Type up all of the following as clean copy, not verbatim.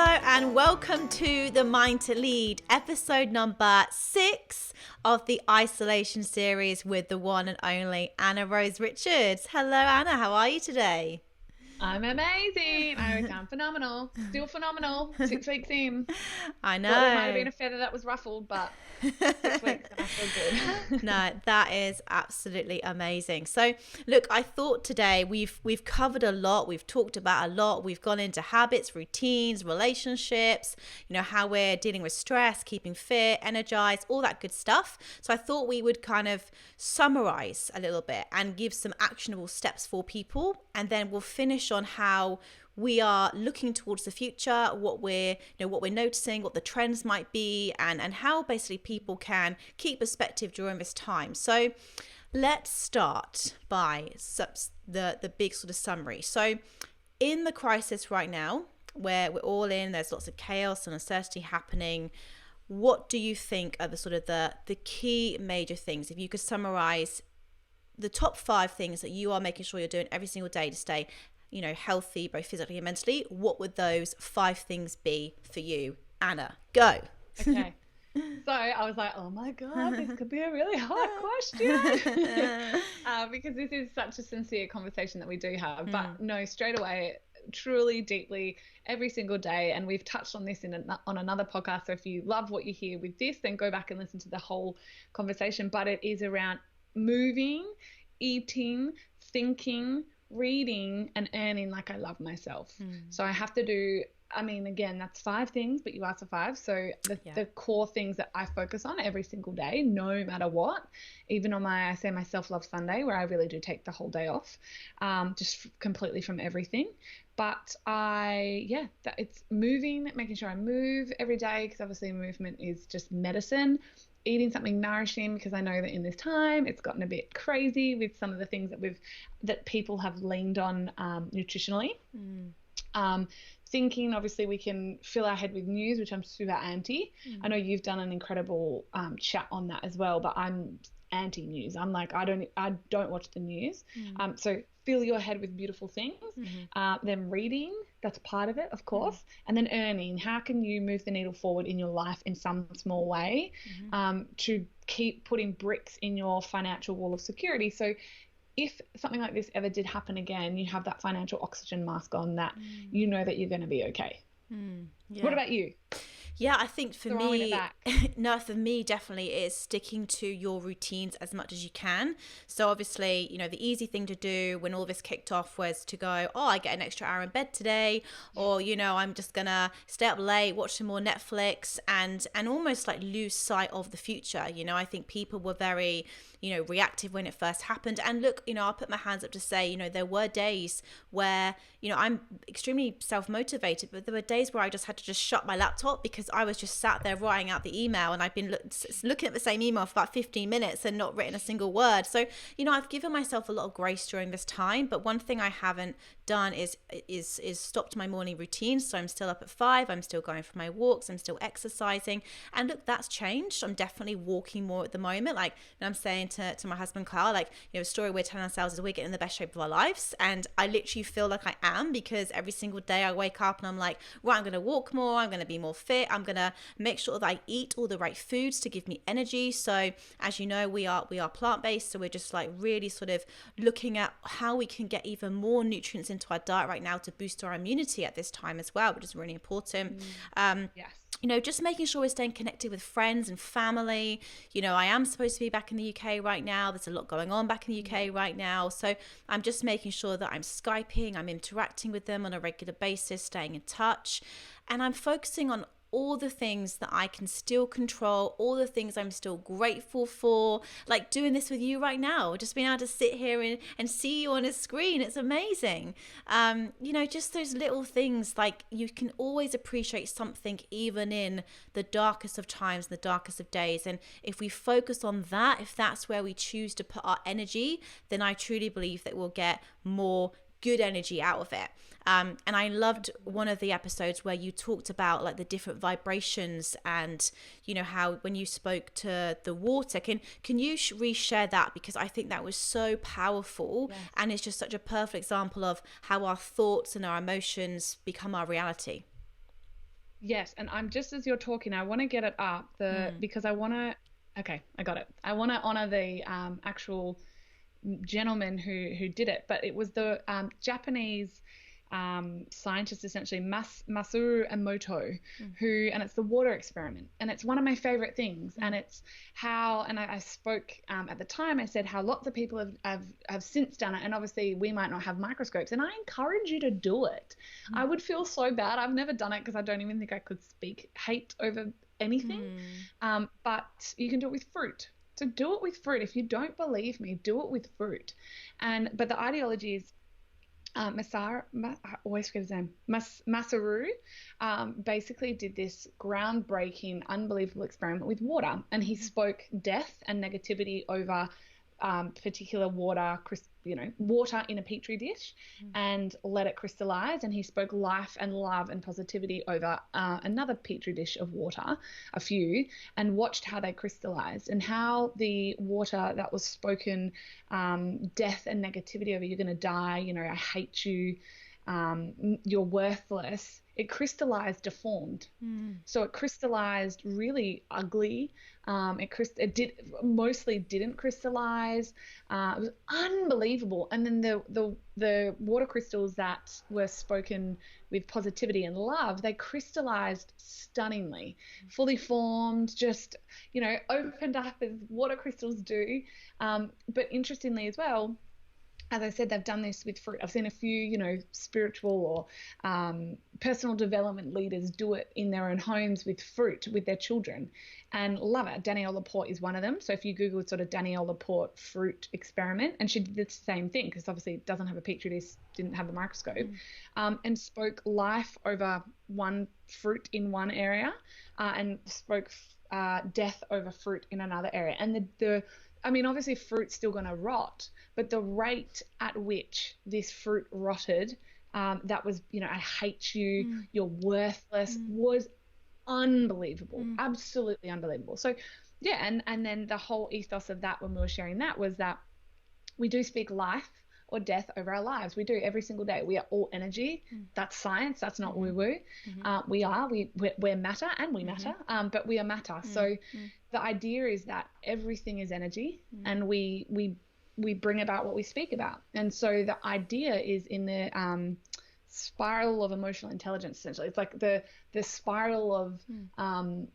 and welcome to the Mind to Lead, episode number 6 of the isolation series with the one and only Anna Rose Richards. Hello, Anna. How are you today? I'm amazing. I sound phenomenal. Still phenomenal. 6 weeks in. I know. Thought there might have been a feather that was ruffled, but 6 weeks and I feel good. No, that is absolutely amazing. So, look, I thought today we've covered a lot. We've talked about a lot. We've gone into habits, routines, relationships, how we're dealing with stress, keeping fit, energized, all that good stuff. So I thought we would kind of summarize a little bit and give some actionable steps for people, and then we'll finish on how we are looking towards the future, what we're noticing, what the trends might be, and how basically people can keep perspective during this time. So let's start by the big sort of summary. So in the crisis right now, where we're all in, there's lots of chaos and uncertainty happening, what do you think are the sort of the key major things? If you could summarize the top 5 things that you are making sure you're doing every single day to stay healthy, both physically and mentally, what would those 5 things be for you? Anna, go. Okay. So I was like, oh my God, this could be a really hard question. Because this is such a sincere conversation that we do have. But no, straight away, truly, deeply, every single day. And we've touched on this on another podcast. So if you love what you hear with this, then go back and listen to the whole conversation. But it is around moving, eating, thinking, reading, and earning like I love myself. So I have to do, again, that's 5 things, but you asked for 5. So the core things that I focus on every single day, no matter what, even on I say my self-love Sunday, where I really do take the whole day off, just completely from everything. But it's moving, making sure I move every day, because obviously movement is just medicine. Eating something nourishing, because I know that in this time it's gotten a bit crazy with some of the things that people have leaned on nutritionally. Thinking, obviously we can fill our head with news, which I'm super anti. I know you've done an incredible chat on that as well, but I'm anti-news. I'm like, I don't watch the news. So fill your head with beautiful things. Then reading, that's part of it, of course. And then earning, how can you move the needle forward in your life in some small way to keep putting bricks in your financial wall of security. So if something like this ever did happen again, you have that financial oxygen mask on, that you know that you're going to be okay. What about you? Yeah, I think for me, definitely is sticking to your routines as much as you can. So obviously, the easy thing to do when all this kicked off was to go, oh, I get an extra hour in bed today, or, I'm just going to stay up late, watch some more Netflix, and almost like lose sight of the future. I think people were very, reactive when it first happened. And look, I'll put my hands up to say, there were days where, I'm extremely self-motivated, but there were days where I just had to just shut my laptop because I was just sat there writing out the email, and I've been looking at the same email for about 15 minutes and not written a single word. So, I've given myself a lot of grace during this time, but one thing I haven't done is stopped my morning routine. So I'm still up at 5, I'm still going for my walks, I'm still exercising, and look, that's changed. I'm definitely walking more at the moment. Like, and I'm saying to my husband Carl, like, a story we're telling ourselves is we're getting in the best shape of our lives, and I literally feel like I am, because every single day I wake up and I'm like, right, I'm going to walk more, I'm going to be more fit, I'm going to make sure that I eat all the right foods to give me energy. So as you know, we are plant-based, so we're just like really sort of looking at how we can get even more nutrients into our diet right now to boost our immunity at this time as well, which is really important. Yes. Just making sure we're staying connected with friends and family. I am supposed to be back in the UK right now. There's a lot going on back in the UK right now. So I'm just making sure that I'm Skyping, I'm interacting with them on a regular basis, staying in touch. And I'm focusing on all the things that I can still control, all the things I'm still grateful for, like doing this with you right now, just being able to sit here and see you on a screen. It's amazing. Just those little things, like you can always appreciate something even in the darkest of times, the darkest of days. And if we focus on that, if that's where we choose to put our energy, then I truly believe that we'll get more good energy out of it. And I loved one of the episodes where you talked about like the different vibrations and, how when you spoke to the water, can you reshare that? Because I think that was so powerful. Yes. And it's just such a perfect example of how our thoughts and our emotions become our reality. Yes, and I'm just as you're talking, I want to get it up because I want to. Okay, I got it. I want to honor the actual gentleman who did it, but it was the Japanese scientist, essentially Masaru Emoto, and it's the water experiment, and it's one of my favorite things. And it's how, and I spoke at the time, I said how lots of people have since done it, and obviously we might not have microscopes, and I encourage you to do it. I would feel so bad. I've never done it because I don't even think I could speak hate over anything, but you can do it with fruit. So do it with fruit. If you don't believe me, do it with fruit. But the ideology is I always forget his name, Masaru, basically did this groundbreaking, unbelievable experiment with water, and he spoke death and negativity over particular water in a petri dish, and let it crystallize. And he spoke life and love and positivity over another petri dish of water, a few, and watched how they crystallized, and how the water that was spoken death and negativity over, you're going to die, I hate you, you're worthless, it crystallized deformed. So it crystallized really ugly. It mostly didn't crystallize. It was unbelievable. And then the water crystals that were spoken with positivity and love, they crystallized stunningly, fully formed, just, opened up as water crystals do. But interestingly as well, as I said, they've done this with fruit. I've seen a few, spiritual or personal development leaders do it in their own homes with fruit, with their children, and love it. Danielle Laporte is one of them. So if you Google sort of Danielle Laporte fruit experiment, and she did the same thing, because obviously it doesn't have a petri dish, didn't have the microscope, and spoke life over one fruit in one area, and spoke death over fruit in another area. And obviously fruit's still going to rot, but the rate at which this fruit rotted, that was, I hate you, you're worthless, was unbelievable, absolutely unbelievable. So, yeah, and then the whole ethos of that when we were sharing that was that we do speak life or death over our lives. We do every single day. We are all energy. That's science. That's not woo-woo. We're matter, and we matter, but we are matter. So the idea is that everything is energy, and we bring about what we speak about. And so the idea is in the spiral of emotional intelligence, essentially. It's like the spiral of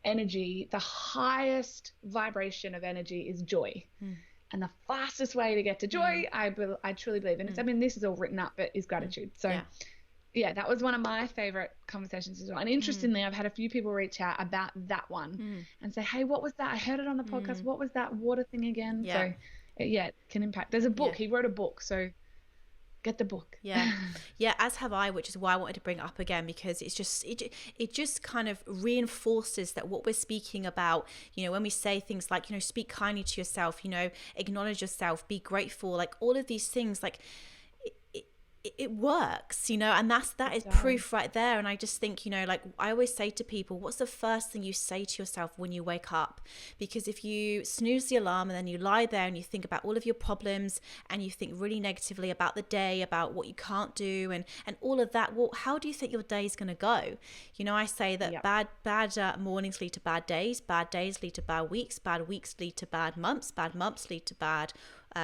energy. The highest vibration of energy is joy. And the fastest way to get to joy, I truly believe, and this is all written up, but is gratitude. So yeah, that was one of my favorite conversations as well. And interestingly, I've had a few people reach out about that one and say, hey, what was that? I heard it on the podcast. What was that water thing again? So it can impact. There's a book. He wrote a book. So get the book. As have I, which is why I wanted to bring it up again, because it's just it just kind of reinforces that what we're speaking about, when we say things like, speak kindly to yourself, acknowledge yourself, be grateful, like all of these things, like it works, and that is proof right there. And I just think, like I always say to people, what's the first thing you say to yourself when you wake up? Because if you snooze the alarm and then you lie there and you think about all of your problems and you think really negatively about the day, about what you can't do and all of that, well, how do you think your day is going to go? I say that bad mornings lead to bad days lead to bad weeks lead to bad months lead to bad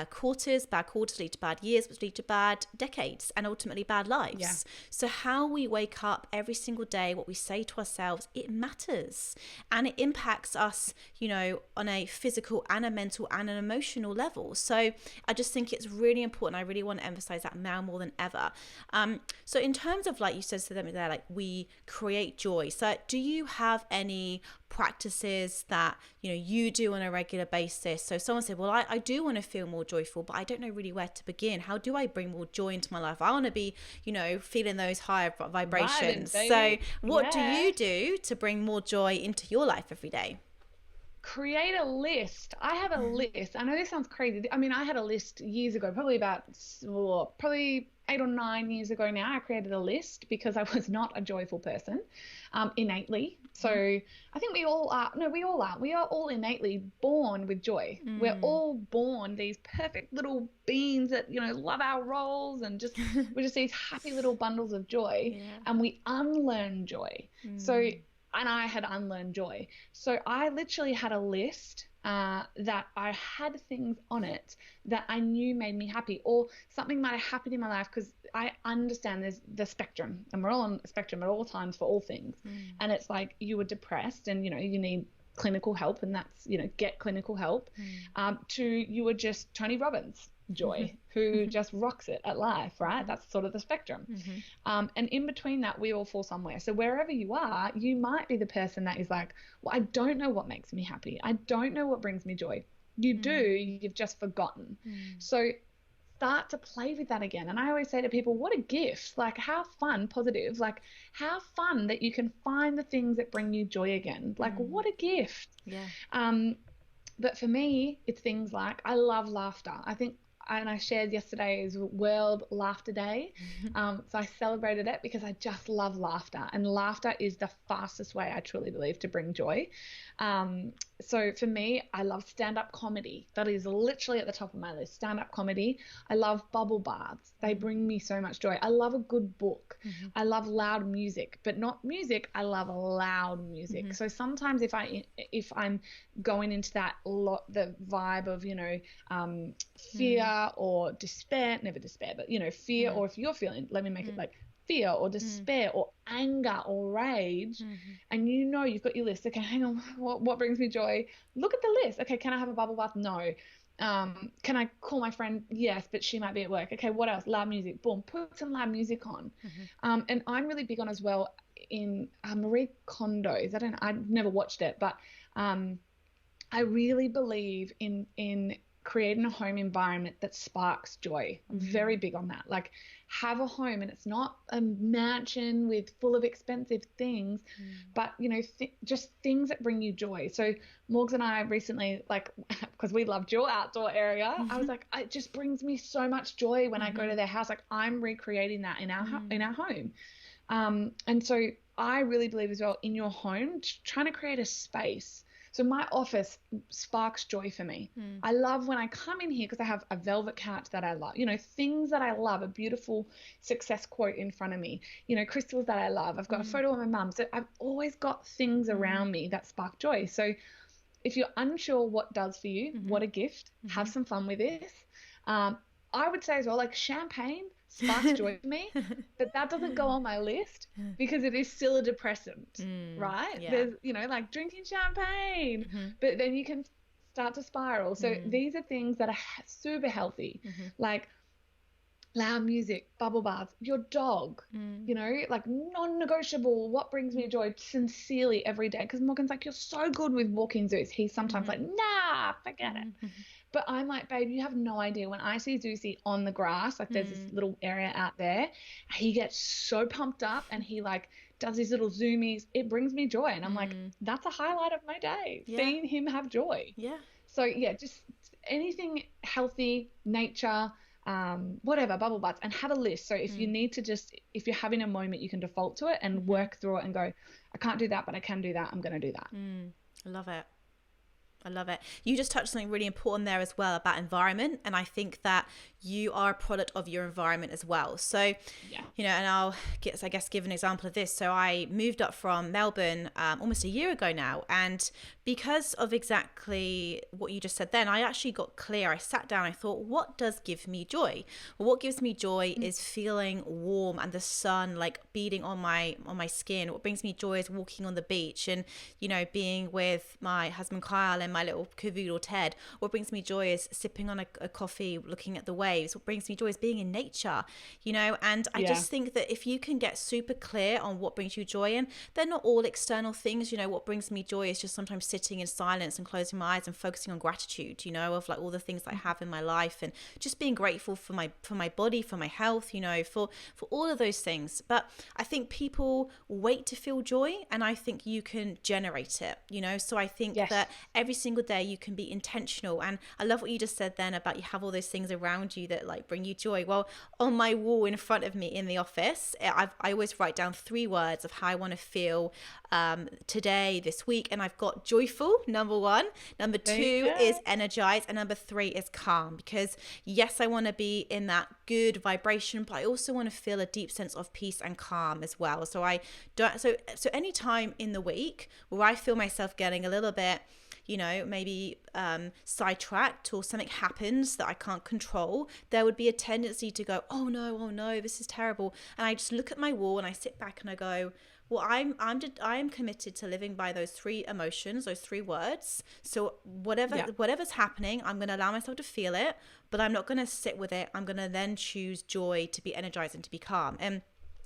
quarters lead to bad years, which lead to bad decades, and ultimately bad lives. So how we wake up every single day, what we say to ourselves, it matters, and it impacts us, on a physical and a mental and an emotional level. So I just think it's really important. I really want to emphasize that now more than ever. So in terms of, like you said to them there, like we create joy. So do you have any practices that you do on a regular basis? So someone said, well, I do want to feel more joyful, but I don't know really where to begin. How do I bring more joy into my life? I want to be feeling those higher vibrations. So what do you do to bring more joy into your life every day? Create a list. I have a list. I know this sounds crazy. I had a list years ago, probably 8 or 9 years ago now. I created a list because I was not a joyful person innately. So I think we all are. No, we all are. We are all innately born with joy. We're all born these perfect little beings that, love our roles, and we're just these happy little bundles of joy, and we unlearn joy. So and I had unlearned joy. So I literally had a list that I had things on it that I knew made me happy, or something might have happened in my life, because I understand there's the spectrum, and we're all on a spectrum at all times for all things. And it's like, you were depressed and, you know, you need clinical help, and that's, you know, get clinical help, to you were just Tony Robbins joy, who just rocks it at life, right? That's sort of the spectrum. And in between that, we all fall somewhere. So wherever you are, you might be the person that is like, well, I don't know what makes me happy. I don't know what brings me joy. You do, you've just forgotten. So start to play with that again. And I always say to people, what a gift. Like, how fun, positive, like how fun that you can find the things that bring you joy again. Like, what a gift. But for me, it's things like, I love laughter. I think, and I shared yesterday, is World Laughter Day. So I celebrated it because I just love laughter, and laughter is the fastest way, I truly believe, to bring joy. So for me, I love stand-up comedy. That is literally at the top of my list, stand-up comedy. I love bubble baths. They bring me so much joy. I love a good book. I love loud music, but not music. I love loud music. So sometimes if I'm going into that the vibe of, you know, fear or despair, never despair, but, you know, fear, or if you're feeling, let me make it like fear or despair or anger or rage, and you know you've got your list. Okay, hang on, what brings me joy? Look at the list. Okay, can I have a bubble bath? No. Can I call my friend? Yes, but she might be at work. Okay, what else? Loud music. Boom, put some loud music on. And I'm really big on as well in Marie Kondo's. I've never watched it, but I really believe in creating a home environment that sparks joy. I'm very big on that. Like, have a home, and it's not a mansion with full of expensive things, but, you know, just things that bring you joy. So Morgs and I recently, like, because we loved your outdoor area, I was like, it just brings me so much joy when I go to their house. Like, I'm recreating that in our home. And so I really believe as well, in your home, trying to create a space. So my office sparks joy for me. I love when I come in here, because I have a velvet couch that I love, you know, things that I love, a beautiful success quote in front of me, you know, crystals that I love. I've got a photo of my mum. So I've always got things around me that spark joy. So if you're unsure what does for you, what a gift. Have some fun with this. I would say as well, like, champagne sparks joy for me, but that doesn't go on my list because it is still a depressant, right? There's, you know, like drinking champagne, but then you can start to spiral. So these are things that are super healthy, like loud music, bubble baths, your dog, you know, like non-negotiable. What brings me joy sincerely every day? Because Morgan's like, you're so good with walking Zeus. He's sometimes like, nah, forget it. But I'm like, babe, you have no idea. When I see Zeusy on the grass, like there's this little area out there, he gets so pumped up and he like does these little zoomies. It brings me joy. And I'm like, that's a highlight of my day, seeing him have joy. So yeah, just anything healthy, nature, whatever, bubble baths, and have a list. So if you need to if you're having a moment, you can default to it and work through it and go, I can't do that, but I can do that. I'm going to do that. I love it. I love it. You just touched something really important there as well about environment. And I think that you are a product of your environment as well. So, you know, and I'll give an example of this. So I moved up from Melbourne almost a year ago now. And because of exactly what you just said then, I actually got clear. I sat down, I thought, what does give me joy? Well, what gives me joy is feeling warm and the sun like beating on my skin. What brings me joy is walking on the beach and, you know, being with my husband Kyle and my little cavoodle Ted. What brings me joy is sipping on a coffee, looking at the waves. What brings me joy is being in nature, you know. And I just think that if you can get super clear on what brings you joy, and they're not all external things, you know. What brings me joy is just sometimes sitting in silence and closing my eyes and focusing on gratitude, you know, of like all the things that I have in my life, and just being grateful for my body, for my health, you know, for all of those things. But I think people wait to feel joy, and I think you can generate it, you know. So I think that every single day you can be intentional. And I love what you just said then about you have all those things around you that like bring you joy. Well, on my wall in front of me in the office, I always write down 3 words of how I want to feel today, this week. And I've got joyful, number 1. Number 2 is energized. And number 3 is calm. Because yes, I want to be in that good vibration, but I also want to feel a deep sense of peace and calm as well. So any time in the week where I feel myself getting a little bit, maybe sidetracked, or something happens that I can't control, there would be a tendency to go, oh no, this is terrible. And I just look at my wall and I sit back and I go, well, I am committed to living by those 3 emotions, those 3 words. So whatever's happening, I'm going to allow myself to feel it, but I'm not going to sit with it. I'm going to then choose joy, to be energized and to be calm. And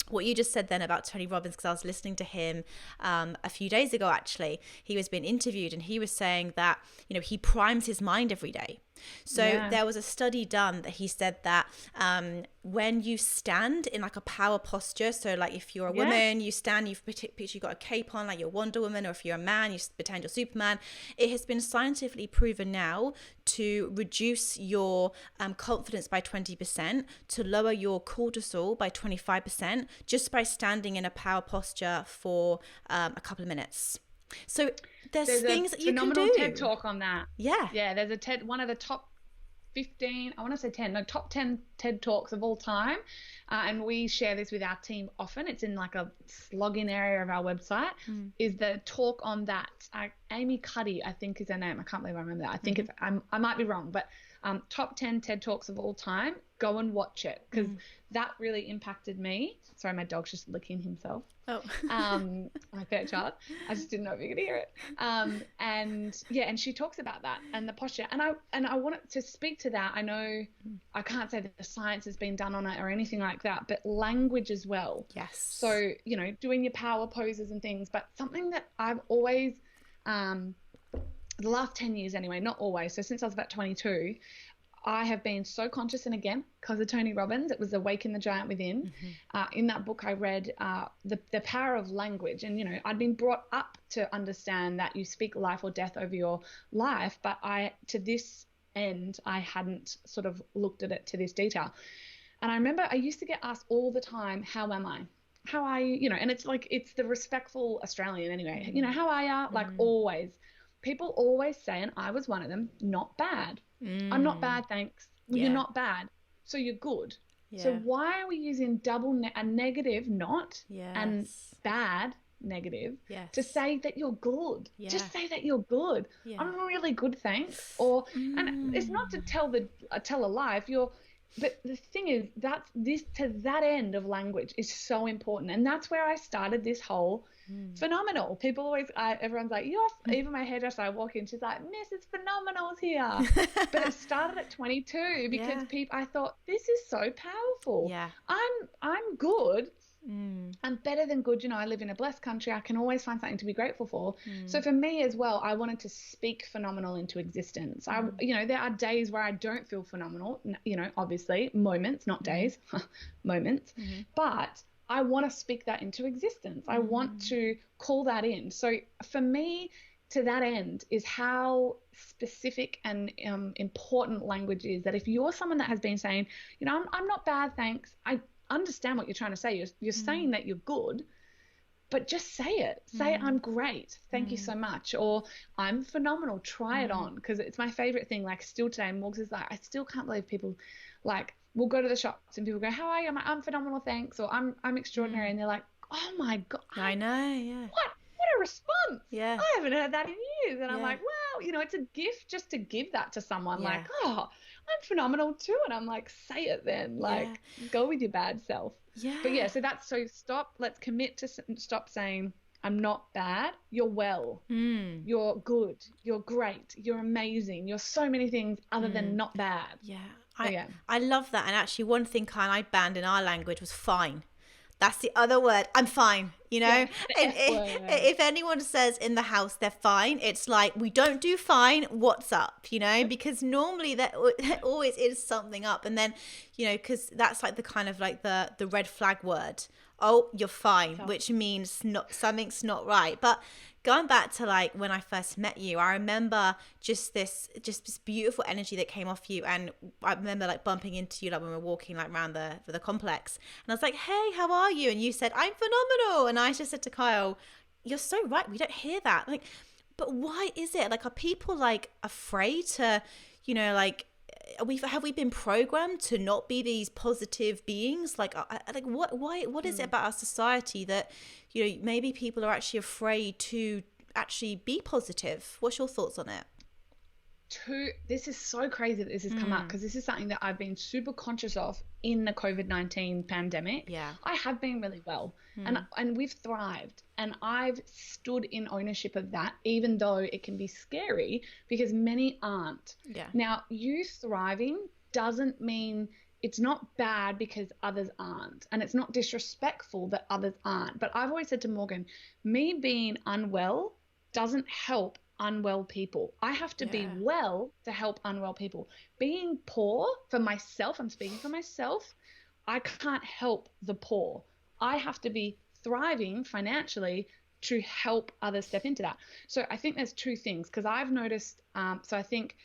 what you just said then about Tony Robbins, because I was listening to him a few days ago, actually, he was being interviewed and he was saying that, he primes his mind every day. So there was a study done that he said that when you stand in like a power posture, so like if you're a woman, you stand, you've got a cape on like you're Wonder Woman, or if you're a man, you pretend you're Superman. It has been scientifically proven now to reduce your confidence by 20%, to lower your cortisol by 25%, just by standing in a power posture for a couple of minutes. So there's things that you can do. Phenomenal TED Talk on that. Yeah. There's a one of the top 15, I want to say 10, no, top 10 TED Talks of all time. And we share this with our team often. It's in like a login area of our website, is the talk on that. Amy Cuddy, I think is her name. I can't believe I remember that. I think it's, I might be wrong, but top 10 TED Talks of all time. Go and watch it, because that really impacted me. Sorry, my dog's just licking himself. Oh. My third child. I just didn't know if you could hear it. And she talks about that and the posture. And I wanted to speak to that. I know I can't say that the science has been done on it or anything like that, but language as well. Yes. So, doing your power poses and things, but something that I've always, the last 10 years anyway, not always. So since I was about 22, I have been so conscious, and again, because of Tony Robbins, it was Awaken the Giant Within. In that book, I read the power of language. And, I'd been brought up to understand that you speak life or death over your life, but to this end, I hadn't sort of looked at it to this detail. And I remember I used to get asked all the time, how am I? How are you? And it's like, it's the respectful Australian anyway. How are you? Like always. People always say, and I was one of them, not bad. I'm not bad, thanks. Well, you're not bad, so you're good. So why are we using a negative not and bad negative to say that you're good? Just say that you're good. I'm really good, thanks. And it's not to tell a lie. But the thing is, that end of language is so important, and that's where I started this whole phenomenal. People always, everyone's like, even my hairdresser, I walk in, she's like, Mrs. Phenomenal's here. But it started at 22 because I thought, this is so powerful. I'm good. I'm better than good. I live in a blessed country. I can always find something to be grateful for. So for me as well, I wanted to speak phenomenal into existence. There are days where I don't feel phenomenal, obviously moments, not days, moments, but I want to speak that into existence. I want to call that in. So for me, to that end is how specific and important language is, that if you're someone that has been saying, I'm not bad, thanks. I understand what you're trying to say. You're saying that you're good, but just say it. Say, I'm great. Thank you so much. Or I'm phenomenal. Try it on. Because it's my favorite thing. Like still today, Morgs is like, I still can't believe people like, we'll go to the shops and people go, how are you? I'm phenomenal, thanks. Or I'm extraordinary. And they're like, oh my God. I know, yeah. What a response. Yeah. I haven't heard that in years. And I'm like, wow, it's a gift just to give that to someone. Like, oh, I'm phenomenal too. And I'm like, say it then. Like, go with your bad self. Yeah. But let's commit to stop saying, I'm not bad. You're well. You're good. You're great. You're amazing. You're so many things other than not bad. Yeah. I love that. And actually one thing I banned in our language was fine. That's the other word. I'm fine. you know. Yeah, the And F word. if anyone says in the house they're fine, it's like, we don't do fine, what's up, you know, because normally there always is something up. And then, you know, because that's like the kind of like the red flag word. Oh, you're fine, which means something's not right. But going back to like when I first met you, I remember just this beautiful energy that came off you. And I remember like bumping into you like when we were walking like around the complex, and I was like, hey, how are you? And you said, I'm phenomenal. And I just said to Kyle, you're so right, we don't hear that. Like, but why is it? Like, are people like afraid to, you know, like, have we been programmed to not be these positive beings? Like what is it about our society that, you know, maybe people are actually afraid to actually be positive? What's your thoughts on it? This is so crazy that this has come up, because this is something that I've been super conscious of in the COVID-19 pandemic. Yeah, I have been really well, and we've thrived, and I've stood in ownership of that, even though it can be scary because many aren't. Yeah. Now, you thriving doesn't mean it's not bad because others aren't, and it's not disrespectful that others aren't. But I've always said to Morgan, me being unwell doesn't help unwell people. I have to be well to help unwell people. Being poor for myself, I'm speaking for myself, I can't help the poor. I have to be thriving financially to help others step into that. So I think there's two things, because I've noticed, so I think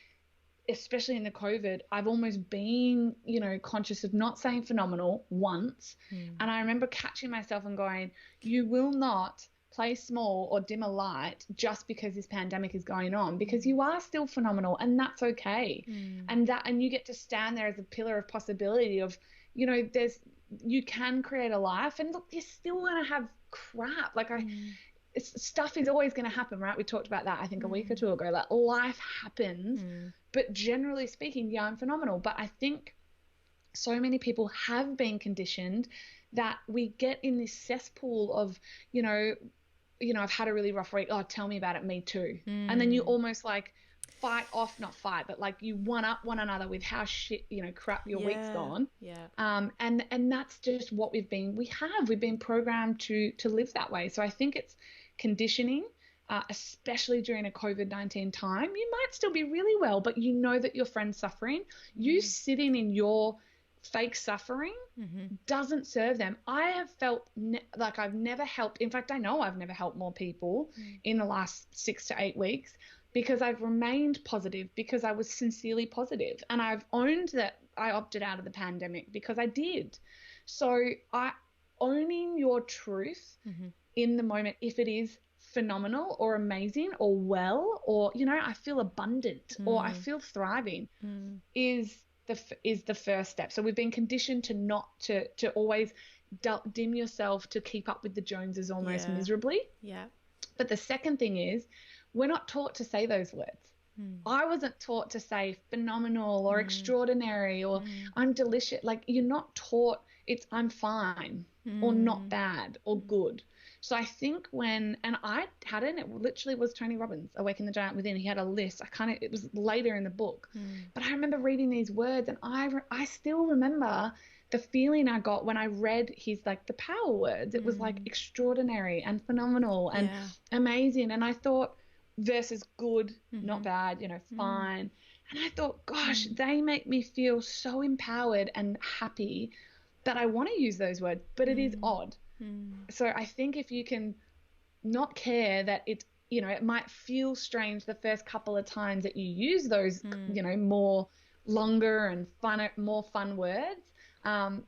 especially in the COVID, I've almost been, you know, conscious of not saying phenomenal once. And I remember catching myself and going, you will not play small or dim a light just because this pandemic is going on, because you are still phenomenal, and that's okay. And you get to stand there as a pillar of possibility of, you know, you can create a life, and look, you're still going to have crap. Like stuff is always going to happen, right? We talked about that, I think a week or two ago, like life happens, but generally speaking, yeah, I'm phenomenal. But I think so many people have been conditioned that we get in this cesspool of, you know, I've had a really rough week. Oh, tell me about it. Me too. And then you almost like not fight, but like you one up one another with how shit, you know, crap your week's gone. Yeah. And that's just what we've been programmed to live that way. So I think it's conditioning, especially during a COVID-19 time. You might still be really well, but you know that your friend's suffering. You sitting in your fake suffering doesn't serve them. I have felt like I've never helped. In fact, I know I've never helped more people in the last 6 to 8 weeks, because I've remained positive, because I was sincerely positive, and I've owned that I opted out of the pandemic because I did. So owning your truth in the moment, if it is phenomenal or amazing or well, or, you know, I feel abundant or I feel thriving, is the first step. So we've been conditioned to not to always dim yourself to keep up with the Joneses almost miserably. Yeah. But the second thing is, we're not taught to say those words. I wasn't taught to say phenomenal or extraordinary or I'm delicious. Like, you're not taught it's I'm fine or not bad or good. So I think and I hadn't, it literally was Tony Robbins, Awaken the Giant Within. He had a list. It was later in the book, but I remember reading these words, and I still remember the feeling I got when I read his, like, the power words. It was like extraordinary and phenomenal and amazing. And I thought, versus good, not bad, you know, fine. And I thought, gosh, they make me feel so empowered and happy that I want to use those words, but it is odd. So I think if you can not care that it, you know, it might feel strange the first couple of times that you use those, you know, more longer and more fun words,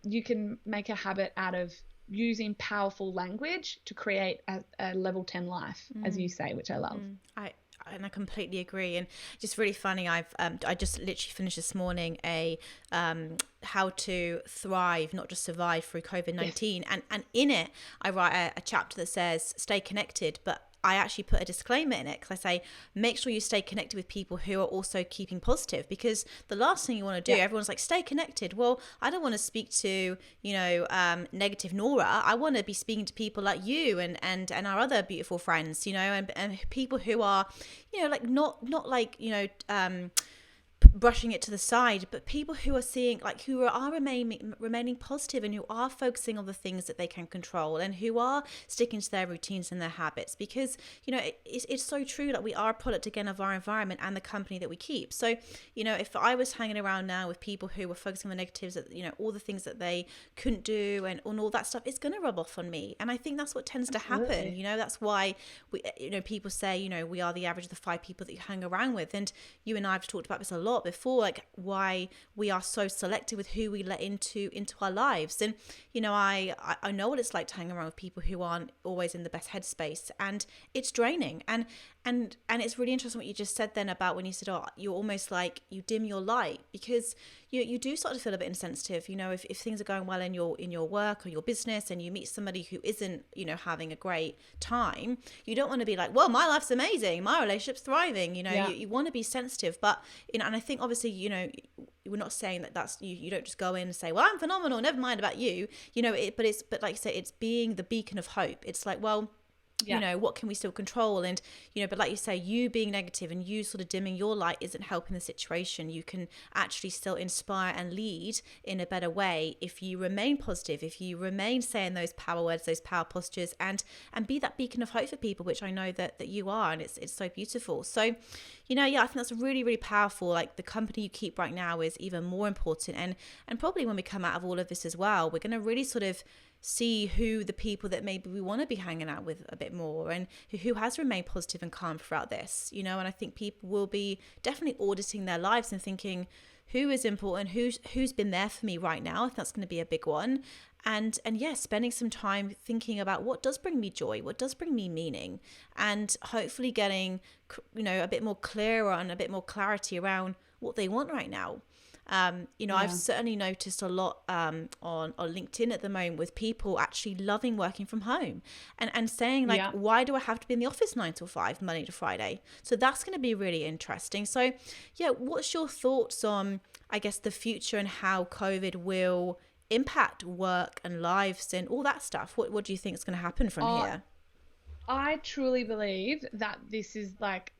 you can make a habit out of using powerful language to create a level 10 life, as you say, which I love. I completely agree. And just really funny, I just literally finished this morning a how to thrive, not just survive, through COVID-19. Yes. And in it, I write a chapter that says stay connected, but I actually put a disclaimer in it, because I say, make sure you stay connected with people who are also keeping positive, because the last thing you want to do, everyone's like, stay connected. Well, I don't want to speak to, you know, negative Nora. I want to be speaking to people like you and our other beautiful friends, you know, and people who are, you know, like not like, you know, brushing it to the side, but people who are seeing, like, who are remaining positive and who are focusing on the things that they can control and who are sticking to their routines and their habits, because, you know, it's so true that we are a product again of our environment and the company that we keep. So, you know, if I was hanging around now with people who were focusing on the negatives, that, you know, all the things that they couldn't do and all that stuff, it's going to rub off on me. And I think that's what tends to happen. You know, that's why people say, you know, we are the average of the 5 people that you hang around with. And you and I have talked about this a lot before, like why we are so selective with who we let into our lives. And, you know, I know what it's like to hang around with people who aren't always in the best headspace, and it's draining. And it's really interesting what you just said then about when you said, oh, you're almost like you dim your light, because you do start to feel a bit insensitive. You know, if things are going well in your work or your business and you meet somebody who isn't, you know, having a great time, you don't want to be like, well, my life's amazing, my relationship's thriving. You know, you want to be sensitive. But, you know, and I think obviously, you know, we're not saying that that's you don't just go in and say, well, I'm phenomenal, never mind about you, you know, but like you say, it's being the beacon of hope. It's like, well, you know, what can we still control? And, you know, but like you say, you being negative and you sort of dimming your light isn't helping the situation. You can actually still inspire and lead in a better way if you remain positive, if you remain saying those power words, those power postures, and be that beacon of hope for people, which I know that you are, and it's so beautiful. So, you know, I think that's really, really powerful. Like, the company you keep right now is even more important. And probably when we come out of all of this as well, we're going to really sort of see who the people that maybe we want to be hanging out with a bit more, and who has remained positive and calm throughout this, you know. And I think people will be definitely auditing their lives and thinking, who is important, who's been there for me right now. I think that's going to be a big one. And yeah, spending some time thinking about what does bring me joy, what does bring me meaning, and hopefully getting, you know, a bit more clearer and a bit more clarity around what they want right now. You know, I've certainly noticed a lot on LinkedIn at the moment with people actually loving working from home and saying like, why do I have to be in the office 9 to 5, Monday to Friday? So that's going to be really interesting. So yeah, what's your thoughts on, I guess, the future and how COVID will impact work and lives and all that stuff? What do you think is going to happen from here? I truly believe that this is like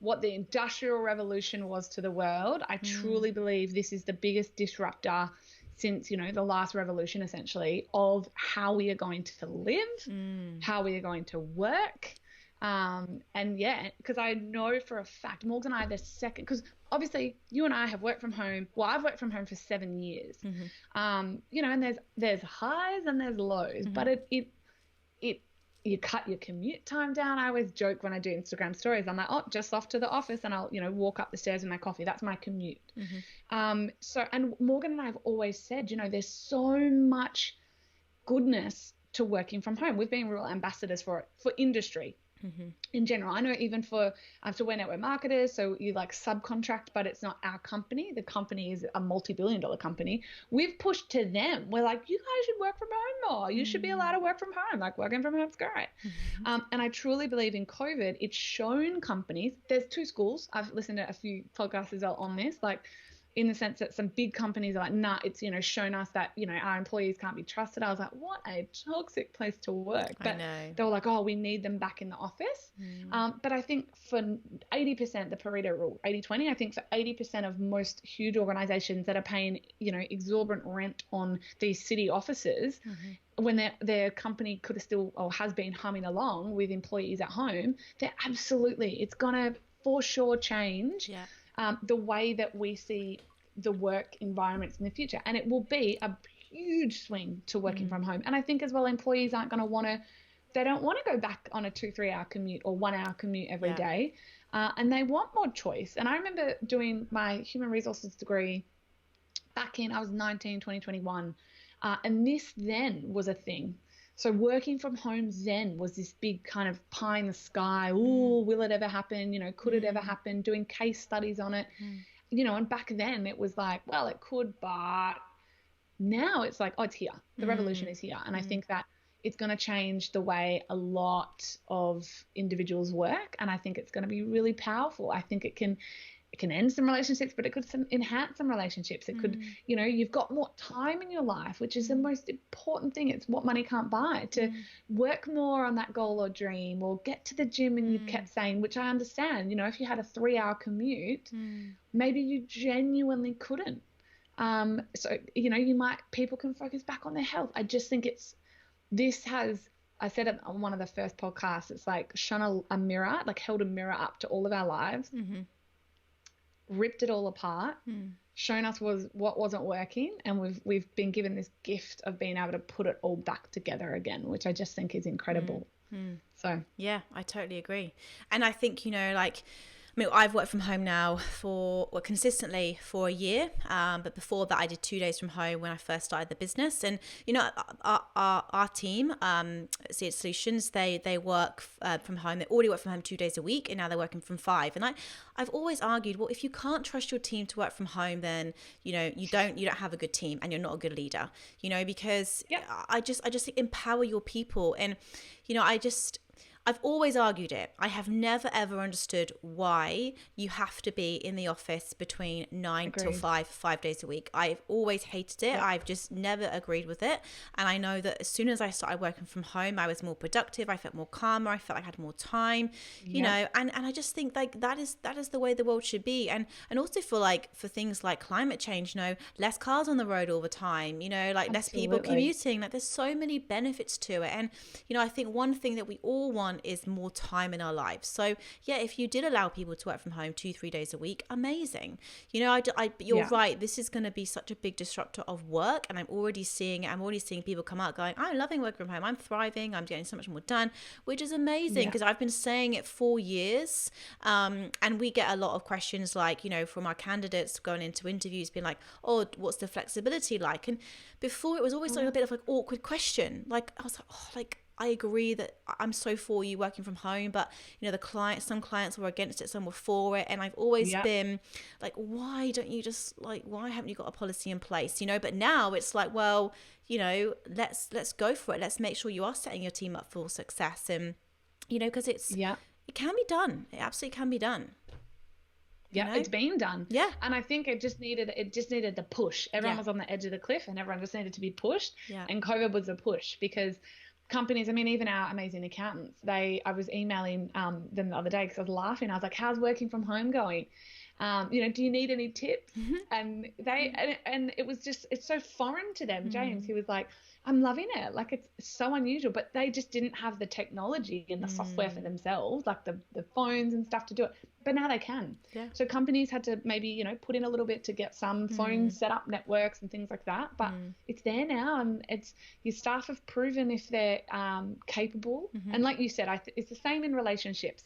what the Industrial Revolution was to the world. I truly believe this is the biggest disruptor since, you know, the last revolution, essentially, of how we are going to live, how we are going to work. And yeah, because I know for a fact, Morgan and I, the second, because obviously you and I have worked from home. Well, I've worked from home for 7 years. You know, and there's highs and there's lows, but it you cut your commute time down. I always joke when I do Instagram stories, I'm like, oh, just off to the office, and I'll, you know, walk up the stairs with my coffee. That's my commute. So, and Morgan and I have always said, you know, there's so much goodness to working from home. We've been real ambassadors for it, for industry. In general. I know even for, so we're network marketers, so you like subcontract, but it's not our company. The company is a multi-billion-dollar company. We've pushed to them. We're like, you guys should work from home more. You should be allowed to work from home. Like, working from home's great. And I truly believe in COVID, it's shown companies, there's two schools. I've listened to a few podcasts as well on this, like, in the sense that some big companies are like, nah, it's, you know, shown us that, you know, our employees can't be trusted. I was like, what a toxic place to work. But they were like, oh, we need them back in the office. But I think for 80%, the Pareto rule, 80-20, I think for 80% of most huge organizations that are paying, you know, exorbitant rent on these city offices, when their company could have still, or has been humming along with employees at home, it's going to for sure change the way that we see the work environments in the future. And it will be a huge swing to working from home. And I think as well, employees aren't going to they don't want to go back on a 2-3 hour commute or 1 hour commute every day. And they want more choice. And I remember doing my human resources degree back in, I was 19, 2021. And this then was a thing. So working from home then was this big kind of pie in the sky. Ooh, will it ever happen? You know, could it ever happen? Doing case studies on it. You know, and back then it was like, well, it could, but now it's like, oh, it's here. The revolution is here. And I think that it's going to change the way a lot of individuals work. And I think it's going to be really powerful. I think it can it can end some relationships, but it could enhance some relationships. It could, you know, you've got more time in your life, which is the most important thing. It's what money can't buy, to work more on that goal or dream, or get to the gym. And you kept saying, which I understand, you know, if you had a 3-hour commute, maybe you genuinely couldn't. So, you know, people can focus back on their health. I just think I said it on one of the first podcasts, it's like shone a mirror, like held a mirror up to all of our lives, ripped it all apart, shown us what wasn't working, and we've been given this gift of being able to put it all back together again, which I just think is incredible. So yeah, I totally agree. And I think, you know, like, I mean, I've worked from home now consistently for a year. But before that, I did 2 days from home when I first started the business. And, you know, our team, Seed Solutions, they work from home. They already work from home 2 days a week, and now they're working from 5. And I've always argued, well, if you can't trust your team to work from home, then, you know, you don't have a good team, and you're not a good leader, you know, because I just think empower your people. And, you know, I've always argued it. I have never, ever understood why you have to be in the office between 9 till 5 days a week. I've always hated it. I've just never agreed with it. And I know that as soon as I started working from home, I was more productive. I felt more calmer. I felt like I had more time, you know, and I just think like that is the way the world should be. And also for things like climate change, you know, less cars on the road all the time, you know, like less people commuting, like there's so many benefits to it. And, you know, I think one thing that we all want is more time in our lives. So yeah, if you did allow people to work from home 2-3 days a week, amazing. You know, but you're right. This is going to be such a big disruptor of work, and I'm already seeing people come out going, I'm loving working from home. I'm thriving. I'm getting so much more done, which is amazing, because I've been saying it for years. And we get a lot of questions like, you know, from our candidates going into interviews being like, oh, what's the flexibility like? And before it was always like a bit of like awkward question. Like I was like, oh, like, I agree that I'm so for you working from home, but you know, some clients were against it, some were for it. And I've always been like, why haven't you got a policy in place? You know, but now it's like, well, you know, let's go for it. Let's make sure you are setting your team up for success. And, you know, because it can be done. It absolutely can be done. Yeah, it's been done. Yeah. And I think it just needed the push. Everyone was on the edge of the cliff, and everyone just needed to be pushed. Yeah. And COVID was a push, because companies, I mean, even our amazing accountants, I was emailing them the other day because I was laughing. I was like, how's working from home going? You know, do you need any tips? And and it was just, it's so foreign to them. James, he was like, I'm loving it. Like, it's so unusual, but they just didn't have the technology and the software for themselves, like the phones and stuff to do it. But now they can. Yeah. So companies had to maybe, you know, put in a little bit to get some phones set up, networks and things like that. But it's there now, and your staff have proven if they're capable. And like you said, it's the same in relationships.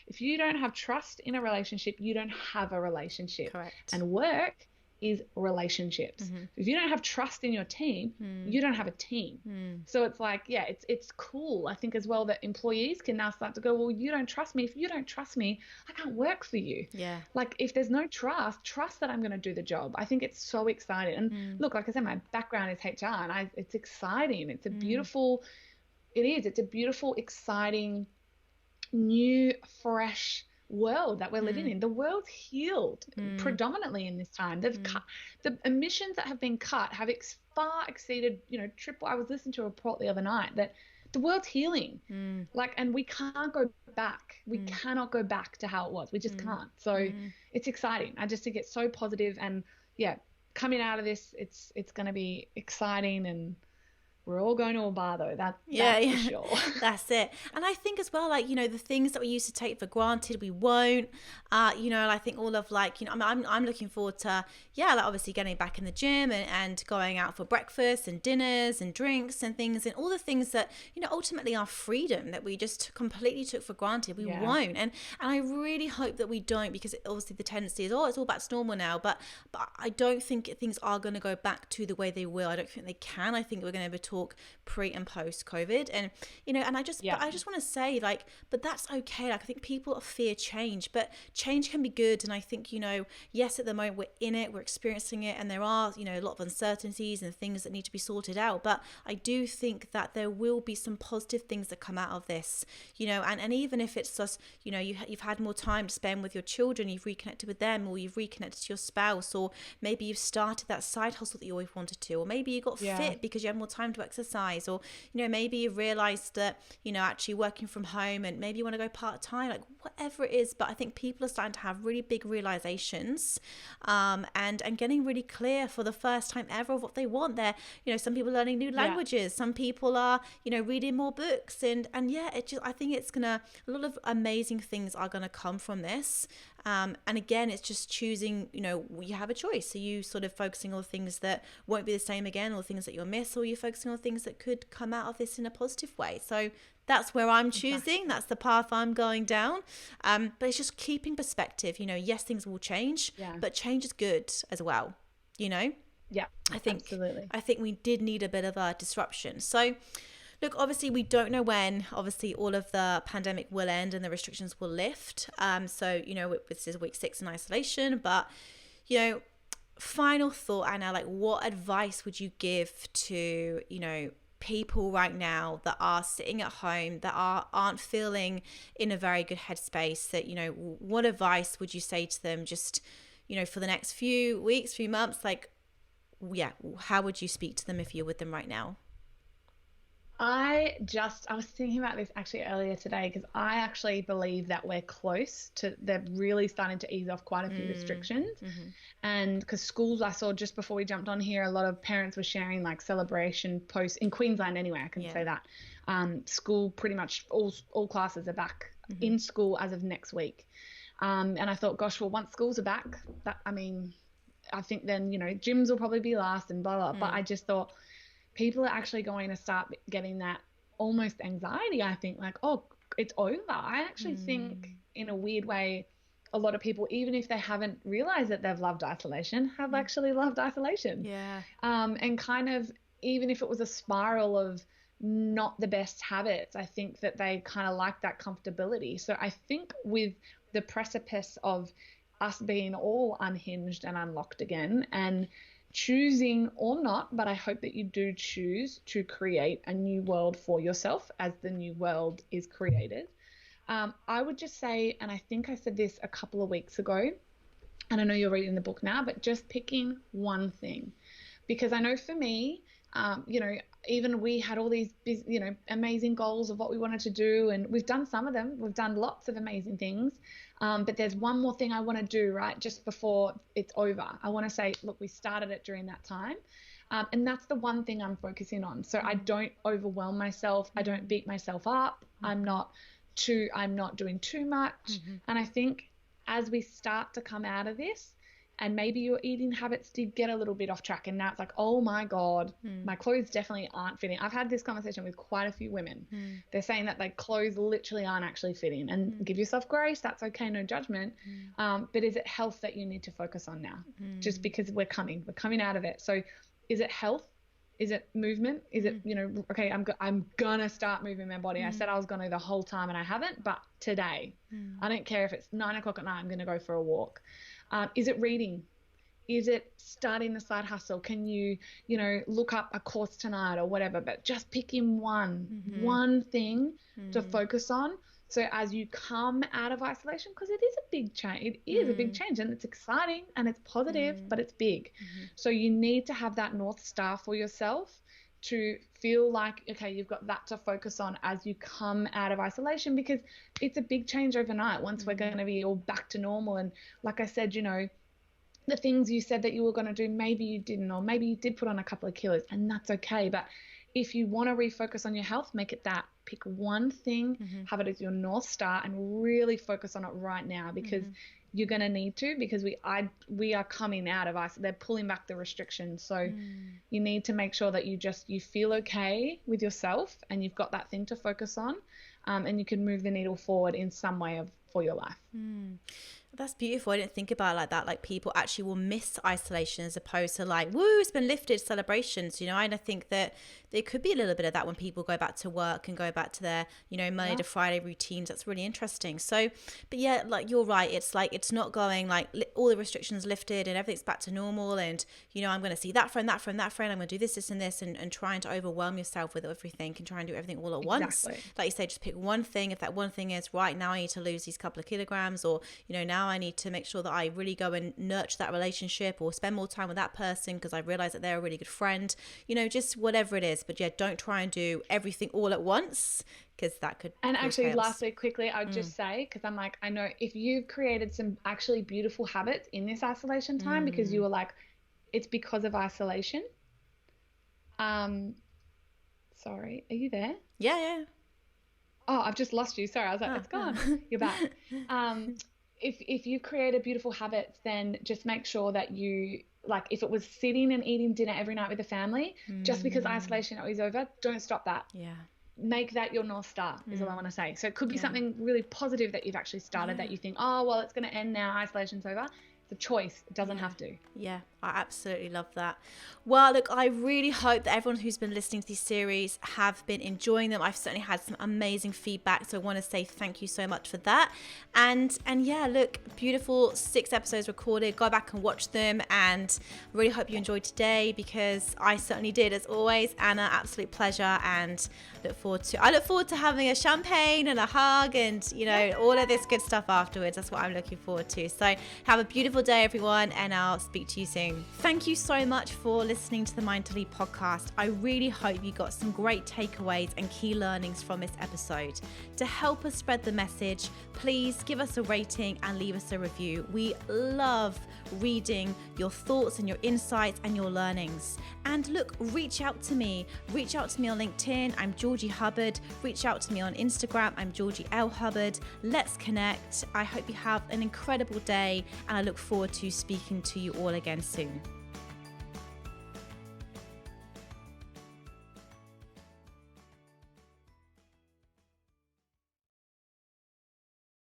If you don't have trust in a relationship, you don't have a relationship. Correct. And work is relationships. If you don't have trust in your team, you don't have a team. So it's like, yeah, it's cool, I think, as well, that employees can now start to go, well, you don't trust me. If you don't trust me, I can't work for you. Yeah. Like, if there's no trust that I'm going to do the job. I think it's so exciting. And look, like I said, my background is HR, and it's exciting. It's a beautiful, it's a beautiful, exciting, new, fresh world that we're living in. The world's healed predominantly in this time. They've cut the emissions that have been cut have far exceeded, you know, triple. I was listening to a report the other night that the world's healing, like, and we can't go back. We cannot go back to how it was. We just can't. So it's exciting. I just think it's so positive, and yeah, coming out of this, it's going to be exciting, and we're all going to a bar though. That's for sure. That's it. And I think as well, like, you know, the things that we used to take for granted, we won't. You know, and I think all of, like, you know, I'm looking forward to, like, obviously getting back in the gym and going out for breakfast and dinners and drinks and things, and all the things that, you know, ultimately our freedom that we just completely took for granted, we won't. And I really hope that we don't, because obviously the tendency is, it's all back to normal now. But I don't think things are going to go back to the way they were. I don't think they can. I think we're going to be talk pre and post COVID. And, you know, and I just want to say, like, but that's okay. Like, I think people fear change, but change can be good. And I think, you know, yes, at the moment we're in it, we're experiencing it, and there are, you know, a lot of uncertainties and things that need to be sorted out. But I do think that there will be some positive things that come out of this, you know, and even if it's just, you know, you've had more time to spend with your children, you've reconnected with them, or you've reconnected to your spouse, or maybe you've started that side hustle that you always wanted to, or maybe you got fit because you had more time to exercise, or, you know, maybe you've realized that, you know, actually working from home and maybe you want to go part-time, like whatever it is. But I think people are starting to have really big realizations, and getting really clear for the first time ever of what they want. They're, you know, some people are learning new languages, some people are, you know, reading more books, and it just, I think it's gonna, a lot of amazing things are gonna come from this. And again, it's just choosing, you know, you have a choice. Are you sort of focusing on things that won't be the same again, or things that you'll miss, or are you focusing on things that could come out of this in a positive way? So that's where I'm choosing. Exactly. That's the path I'm going down. But it's just keeping perspective. You know, yes, things will change, but change is good as well, you know? Yeah, I think we did need a bit of a disruption. So look, obviously we don't know when, obviously, all of the pandemic will end and the restrictions will lift. So, you know, this is week 6 in isolation, but, you know, final thought, Anna, like, what advice would you give to, you know, people right now that are sitting at home, that aren't feeling in a very good headspace, that, you know, what advice would you say to them just, you know, for the next few weeks, few months? Like, how would you speak to them if you're with them right now? I was thinking about this actually earlier today, because I actually believe that we're close to, they're really starting to ease off quite a few restrictions. And because schools, I saw just before we jumped on here, a lot of parents were sharing like celebration posts in Queensland anyway, I can say that. School, pretty much all classes are back in school as of next week. And I thought, gosh, well, once schools are back, I think then, you know, gyms will probably be last and blah, blah. But I just thought, people are actually going to start getting that almost anxiety, I think, like, oh, it's over. I actually think in a weird way, a lot of people, even if they haven't realized that they've loved isolation, have actually loved isolation. And kind of, even if it was a spiral of not the best habits, I think that they kind of like that comfortability. So I think with the precipice of us being all unhinged and unlocked again, and choosing or not, but I hope that you do choose to create a new world for yourself as the new world is created. I would just say, and I think I said this a couple of weeks ago, and I know you're reading the book now, but just picking one thing. Because I know for me, you know, even we had all these, you know, amazing goals of what we wanted to do, and we've done some of them. We've done lots of amazing things. But there's one more thing I want to do, right, just before it's over. I want to say, look, we started it during that time. And that's the one thing I'm focusing on. So I don't overwhelm myself. I don't beat myself up. I'm not doing too much. And I think as we start to come out of this, and maybe your eating habits did get a little bit off track, and now it's like, oh my God, my clothes definitely aren't fitting. I've had this conversation with quite a few women. They're saying that their clothes literally aren't actually fitting, and give yourself grace. That's okay. No judgment. But is it health that you need to focus on now? Just because we're coming out of it. So is it health? Is it movement? Is it, you know, okay, I'm gonna start moving my body. I said I was gonna the whole time and I haven't, but today, I don't care if it's 9 o'clock at night, I'm gonna go for a walk. Is it reading? Is it starting the side hustle? Can you, you know, look up a course tonight or whatever, but just picking one thing to focus on. So as you come out of isolation, because it is a big change, it is a big change, and it's exciting and it's positive, but it's big. So you need to have that North Star for yourself to feel like, okay, you've got that to focus on as you come out of isolation, because it's a big change overnight once we're going to be all back to normal. And like I said, you know, the things you said that you were going to do, maybe you didn't, or maybe you did put on a couple of kilos, and that's okay. But if you want to refocus on your health, make it that. Pick one thing, have it as your North Star, and really focus on it right now, because you're going to need to, because we are coming out of ice. They're pulling back the restrictions. So you need to make sure that you feel okay with yourself, and you've got that thing to focus on, and you can move the needle forward in some way for your life. That's beautiful. I didn't think about it like that. Like people actually will miss isolation as opposed to like, woo, it's been lifted, celebrations, you know. And I think that there could be a little bit of that when people go back to work and go back to their, you know, Monday to Friday routines. That's really interesting. So, but yeah, like you're right. It's like, it's not going like all the restrictions lifted and everything's back to normal. And, you know, I'm going to see that friend. I'm going to do this and this, and trying to overwhelm yourself with everything and try and do everything all at once. Like you say, just pick one thing. If that one thing is right now, I need to lose these couple of kilograms, or, you know, now I need to make sure that I really go and nurture that relationship or spend more time with that person because I realize that they're a really good friend, you know, just whatever it is. But yeah, don't try and do everything all at once because that could. And actually, lastly, quickly, I would just say, because I'm like, I know if you've created some actually beautiful habits in this isolation time because you were like, it's because of isolation. Sorry, are you there? Yeah. Oh, I've just lost you. Sorry, I was like, it's gone. You're back. If you create a beautiful habit, then just make sure that you, like, if it was sitting and eating dinner every night with the family, just because isolation is over, don't stop that. Yeah. Make that your North Star is all I want to say. So it could be something really positive that you've actually started that you think, oh, well, it's going to end now. Isolation's over. It's a choice. It doesn't have to. Yeah, I absolutely love that. Well, look, I really hope that everyone who's been listening to these series have been enjoying them. I've certainly had some amazing feedback, so I want to say thank you so much for that. And yeah, look, beautiful 6 episodes recorded. Go back and watch them, and really hope you enjoyed today because I certainly did. As always, Anna, absolute pleasure, and I look forward to having a champagne and a hug and, you know, all of this good stuff afterwards. That's what I'm looking forward to. So have a beautiful day, everyone, and I'll speak to you soon. Thank you so much for listening to the Mind to Lead podcast. I really hope you got some great takeaways and key learnings from this episode. To help us spread the message, please give us a rating and leave us a review. We love reading your thoughts and your insights and your learnings. And look, reach out to me on LinkedIn. I'm Georgie Hubbard. Reach out to me on Instagram. I'm Georgie L. Hubbard. Let's connect. I hope you have an incredible day, and I look forward to speaking to you all again soon.